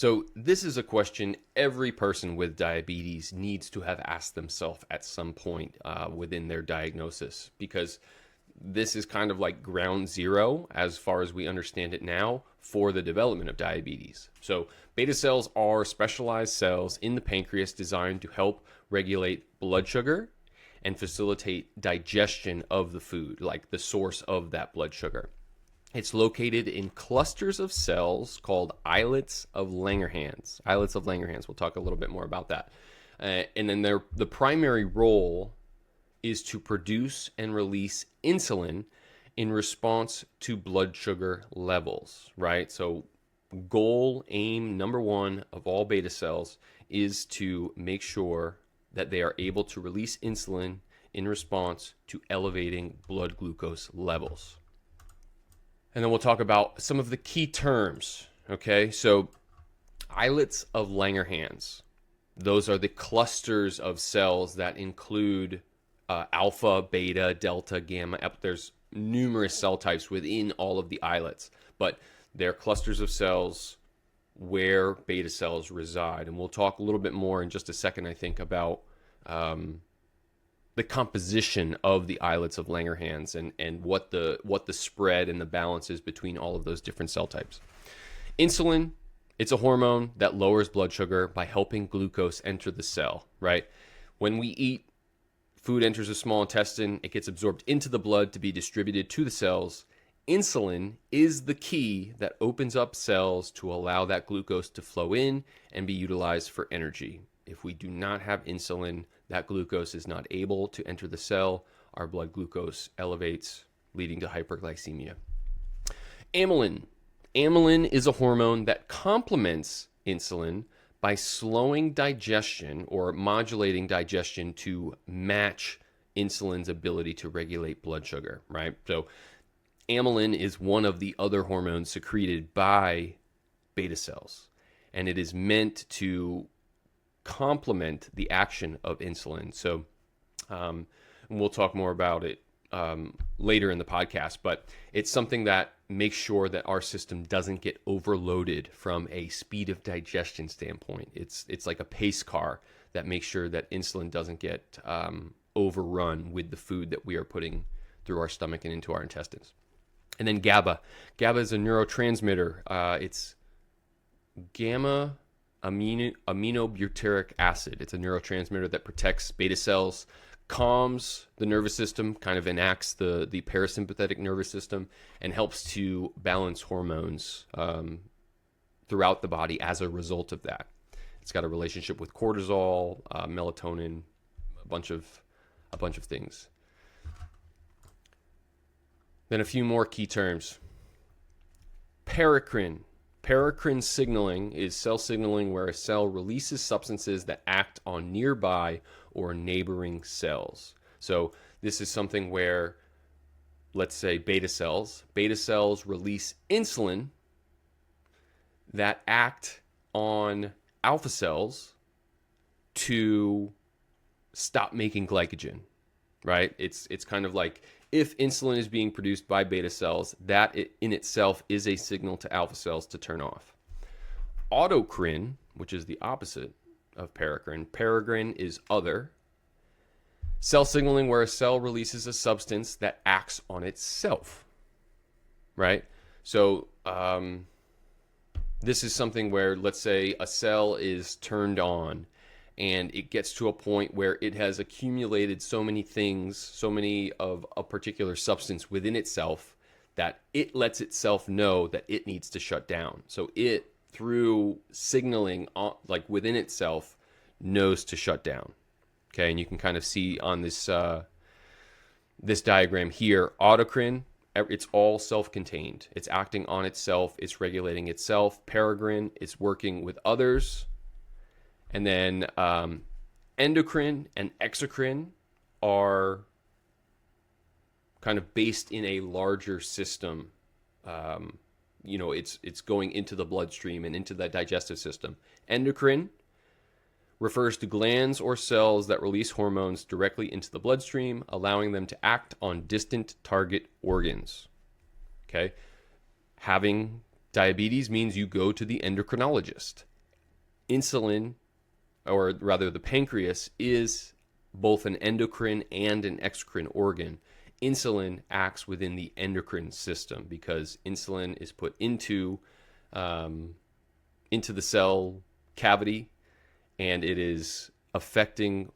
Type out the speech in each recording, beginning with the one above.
So this is a question every person with diabetes needs to have asked themselves at some point within their diagnosis, because this is kind of like ground zero, as far as we understand it now, for the development of diabetes. So beta cells are specialized cells in the pancreas designed to help regulate blood sugar and facilitate digestion of the food, like the source of that blood sugar. It's located in clusters of cells called islets of Langerhans. Islets of Langerhans. We'll talk a little bit more about that. And then the primary role is to produce and release insulin in response to blood sugar levels, right? So goal, aim, number one of all beta cells is to make sure that they are able to release insulin in response to elevating blood glucose levels. And then we'll talk about some of the key terms, okay? So islets of Langerhans, those are the clusters of cells that include alpha, beta, delta, gamma. There's numerous cell types within all of the islets, but they're clusters of cells where beta cells reside. And we'll talk a little bit more in just a second, I think, about the composition of the islets of Langerhans and what the spread and the balance is between all of those different cell types. Insulin, it's a hormone that lowers blood sugar by helping glucose enter the cell, right? When we eat, food enters the small intestine, it gets absorbed into the blood to be distributed to the cells. Insulin is the key that opens up cells to allow that glucose to flow in and be utilized for energy. If we do not have insulin, that glucose is not able to enter the cell. Our blood glucose elevates, leading to hyperglycemia. Amylin. Amylin is a hormone that complements insulin by slowing digestion or modulating digestion to match insulin's ability to regulate blood sugar, right? So amylin is one of the other hormones secreted by beta cells, and it is meant to complement the action of insulin. So we'll talk more about it later in the podcast, but it's something that makes sure that our system doesn't get overloaded from a speed of digestion standpoint. It's like a pace car that makes sure that insulin doesn't get overrun with the food that we are putting through our stomach and into our intestines. And then GABA. GABA is a neurotransmitter. It's gamma aminobutyric acid. It's a neurotransmitter that protects beta cells, calms the nervous system, kind of enacts the parasympathetic nervous system, and helps to balance hormones throughout the body as a result of that. It's got a relationship with cortisol, melatonin, a bunch of things. Then a few more key terms. Paracrine. Paracrine signaling is cell signaling where a cell releases substances that act on nearby or neighboring cells. So this is something where, let's say, beta cells release insulin that act on alpha cells to stop making glycogen, right? It's kind of like, if insulin is being produced by beta cells, that in itself is a signal to alpha cells to turn off. Autocrine, which is the opposite of paracrine. Paracrine is other. Cell signaling where a cell releases a substance that acts on itself, right? So this is something where, let's say, a cell is turned on and it gets to a point where it has accumulated so many things, so many of a particular substance within itself, that it lets itself know that it needs to shut down. So it, through signaling like within itself, knows to shut down. Okay, and you can kind of see on this this diagram here, autocrine, it's all self-contained. It's acting on itself. It's regulating itself. Paracrine, it's working with others. And then endocrine and exocrine are kind of based in a larger system. It's going into the bloodstream and into the digestive system. Endocrine refers to glands or cells that release hormones directly into the bloodstream, allowing them to act on distant target organs. Okay? Having diabetes means you go to the endocrinologist. insulin, or rather the pancreas, is both an endocrine and an exocrine organ. Insulin acts within the endocrine system because insulin is put into the cell cavity, and it is affecting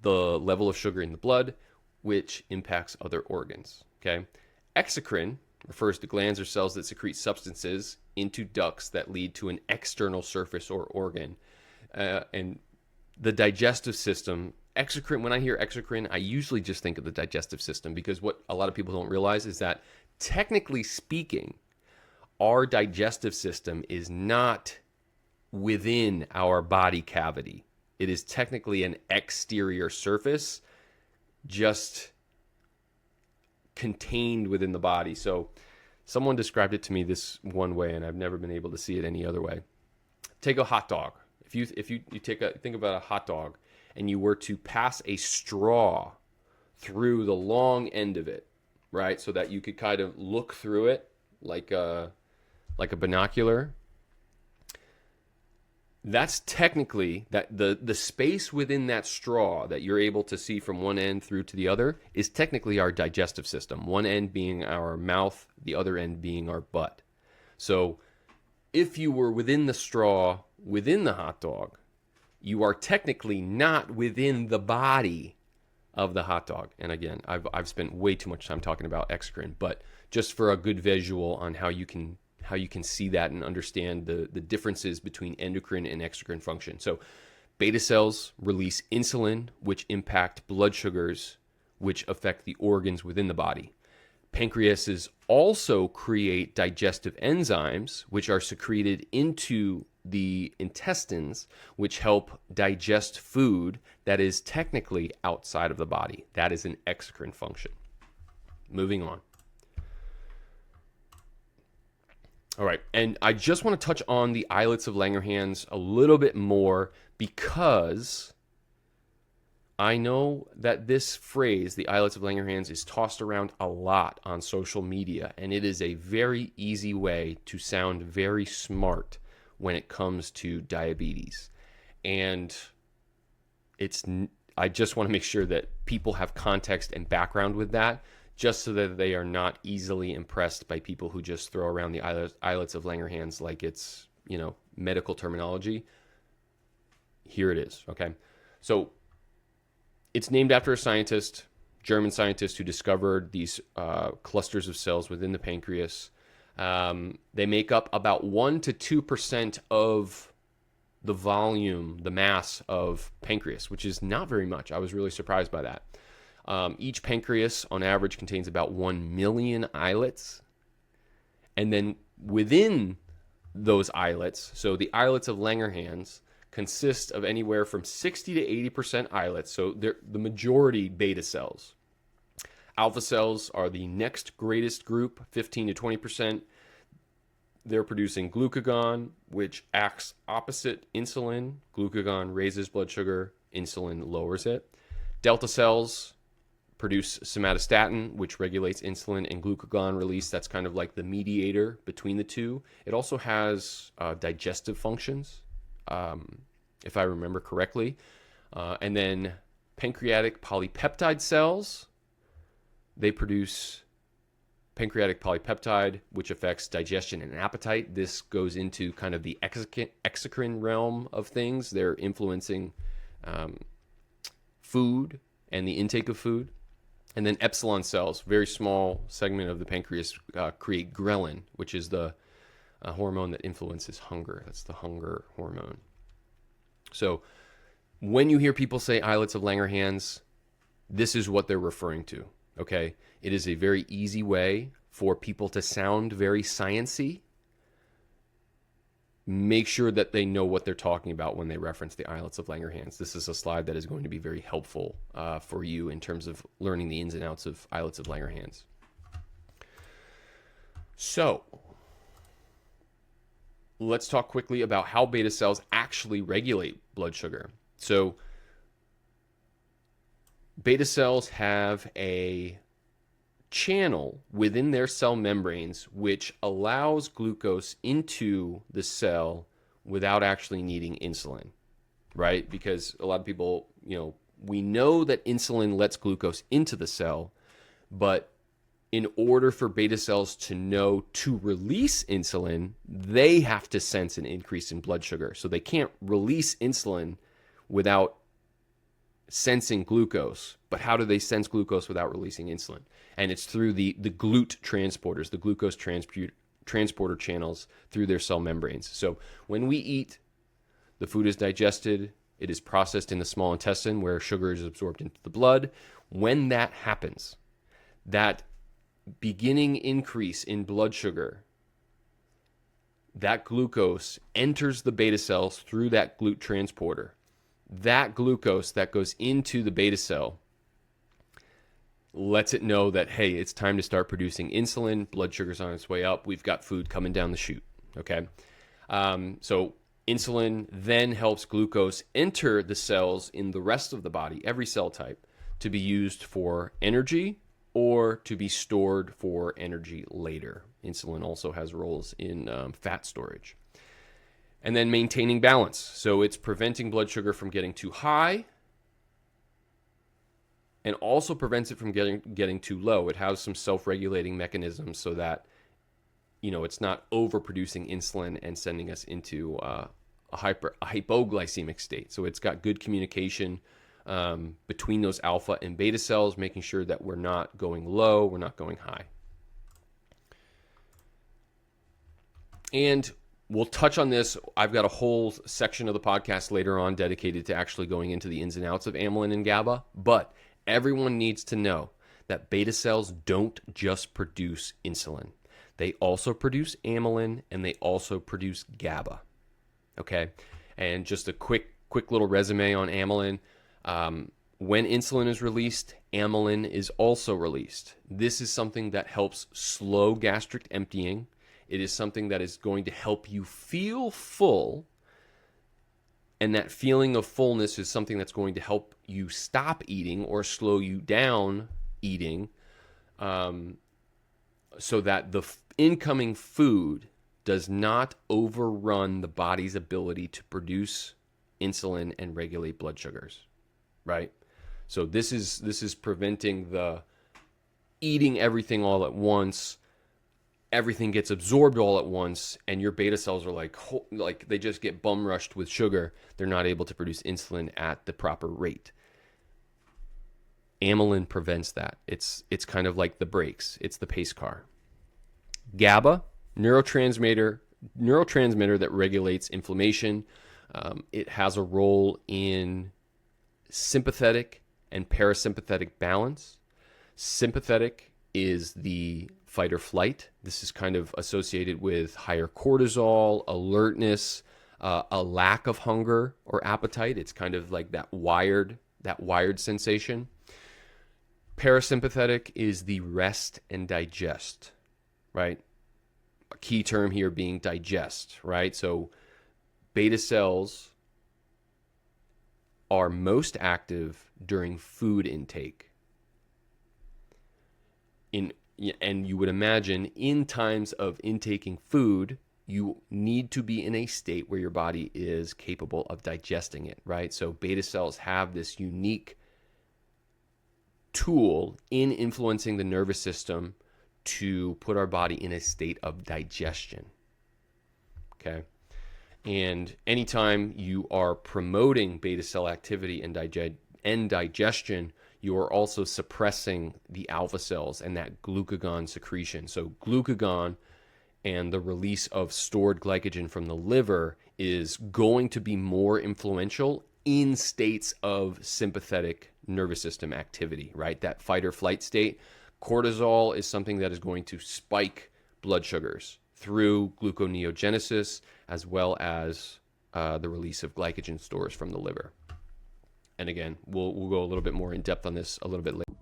the level of sugar in the blood, which impacts other organs. Okay, exocrine refers to glands or cells that secrete substances into ducts that lead to an external surface or organ. And the digestive system, exocrine, when I hear exocrine, I usually just think of the digestive system, because what a lot of people don't realize is that, technically speaking, our digestive system is not within our body cavity. It is technically an exterior surface, just contained within the body. So someone described it to me this one way, and I've never been able to see it any other way. Take a hot dog. If you think about a hot dog, and you were to pass a straw through the long end of it, right, so that you could kind of look through it like a binocular, that's technically that the space within that straw that you're able to see from one end through to the other is technically our digestive system. One end being our mouth, the other end being our butt. So if you were within the straw, within the hot dog, you are technically not within the body of the hot dog. And again, I've spent way too much time talking about exocrine, but just for a good visual on how you can see that and understand the differences between endocrine and exocrine function. So beta cells release insulin, which impact blood sugars, which affect the organs within the body. Pancreases also create digestive enzymes, which are secreted into the intestines, which help digest food that is technically outside of the body. That is an exocrine function. Moving on. All right, and I just want to touch on the islets of Langerhans a little bit more, because I know that this phrase, the islets of Langerhans, is tossed around a lot on social media, and it is a very easy way to sound very smart when it comes to diabetes. And I just want to make sure that people have context and background with that, just so that they are not easily impressed by people who just throw around the islets of Langerhans like it's, medical terminology. Here it is, okay? So it's named after a scientist, German scientist, who discovered these clusters of cells within the pancreas. They make up about 1 to 2% of the volume, the mass of pancreas, which is not very much. I was really surprised by that. Each pancreas, on average, contains about 1 million islets. And then within those islets, so the islets of Langerhans consist of anywhere from 60 to 80% islets, so they're the majority beta cells. Alpha cells are the next greatest group, 15 to 20%. They're producing glucagon, which acts opposite insulin. Glucagon raises blood sugar, insulin lowers it. Delta cells produce somatostatin, which regulates insulin and glucagon release. That's kind of like the mediator between the two. It also has digestive functions, if I remember correctly. And then pancreatic polypeptide cells, they produce pancreatic polypeptide, which affects digestion and appetite. This goes into kind of the exocrine realm of things. They're influencing food and the intake of food. And then epsilon cells, very small segment of the pancreas, create ghrelin, which is the hormone that influences hunger. That's the hunger hormone. So when you hear people say islets of Langerhans, this is what they're referring to, okay? It is a very easy way for people to sound very sciencey. Make sure that they know what they're talking about when they reference the islets of Langerhans. This is a slide that is going to be very helpful for you in terms of learning the ins and outs of islets of Langerhans. So let's talk quickly about how beta cells actually regulate blood sugar. So beta cells have a channel within their cell membranes which allows glucose into the cell without actually needing insulin, right? Because a lot of people, we know that insulin lets glucose into the cell, but in order for beta cells to know to release insulin, they have to sense an increase in blood sugar. So they can't release insulin without sensing glucose. But how do they sense glucose without releasing insulin? And it's through the GLUT transporters, the glucose transporter channels through their cell membranes. So when we eat, the food is digested, it is processed in the small intestine where sugar is absorbed into the blood. When that happens, that beginning increase in blood sugar, that glucose enters the beta cells through that GLUT transporter. That glucose that goes into the beta cell lets it know that, hey, it's time to start producing insulin. Blood sugar's on its way up. We've got food coming down the chute. Okay. So insulin then helps glucose enter the cells in the rest of the body, every cell type, to be used for energy or to be stored for energy later. Insulin also has roles in fat storage. And then maintaining balance. So it's preventing blood sugar from getting too high and also prevents it from getting too low. It has some self-regulating mechanisms so that, it's not overproducing insulin and sending us into a hypoglycemic state. So it's got good communication between those alpha and beta cells, making sure that we're not going low, we're not going high. And we'll touch on this. I've got a whole section of the podcast later on dedicated to actually going into the ins and outs of amylin and GABA, but everyone needs to know that beta cells don't just produce insulin. They also produce amylin and they also produce GABA. Okay? And just a quick little resume on amylin. When insulin is released, amylin is also released. This is something that helps slow gastric emptying. It is something that is going to help you feel full. And that feeling of fullness is something that's going to help you stop eating or slow you down eating, so that the incoming food does not overrun the body's ability to produce insulin and regulate blood sugars, right? So this is preventing the eating everything all at once. Everything gets absorbed all at once, and your beta cells are like they just get bum rushed with sugar. They're not able to produce insulin at the proper rate. Amylin prevents that. It's kind of like the brakes. It's the pace car. GABA, neurotransmitter that regulates inflammation. It has a role in sympathetic and parasympathetic balance. Sympathetic is the fight or flight. This is kind of associated with higher cortisol, alertness, a lack of hunger or appetite. It's kind of like that wired sensation. Parasympathetic is the rest and digest, right? A key term here being digest, right? So beta cells are most active during food intake. And you would imagine in times of intaking food, you need to be in a state where your body is capable of digesting it, right? So beta cells have this unique tool in influencing the nervous system to put our body in a state of digestion, okay? And anytime you are promoting beta cell activity and digestion, you are also suppressing the alpha cells and that glucagon secretion. So glucagon and the release of stored glycogen from the liver is going to be more influential in states of sympathetic nervous system activity, right? That fight or flight state. Cortisol is something that is going to spike blood sugars through gluconeogenesis, as well as the release of glycogen stores from the liver. And again, we'll go a little bit more in depth on this a little bit later.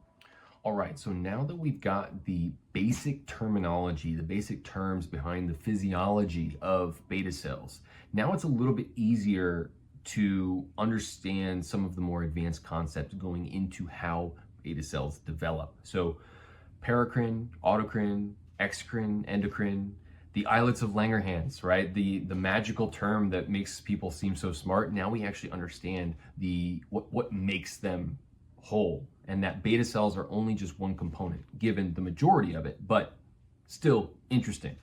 All right, so now that we've got the basic terminology, the basic terms behind the physiology of beta cells, now it's a little bit easier to understand some of the more advanced concepts going into how beta cells develop. So paracrine, autocrine, exocrine, endocrine, The islets of Langerhans, right? The magical term that makes people seem so smart. Now we actually understand what makes them whole, and that beta cells are only just one component, given the majority of it, but still interesting.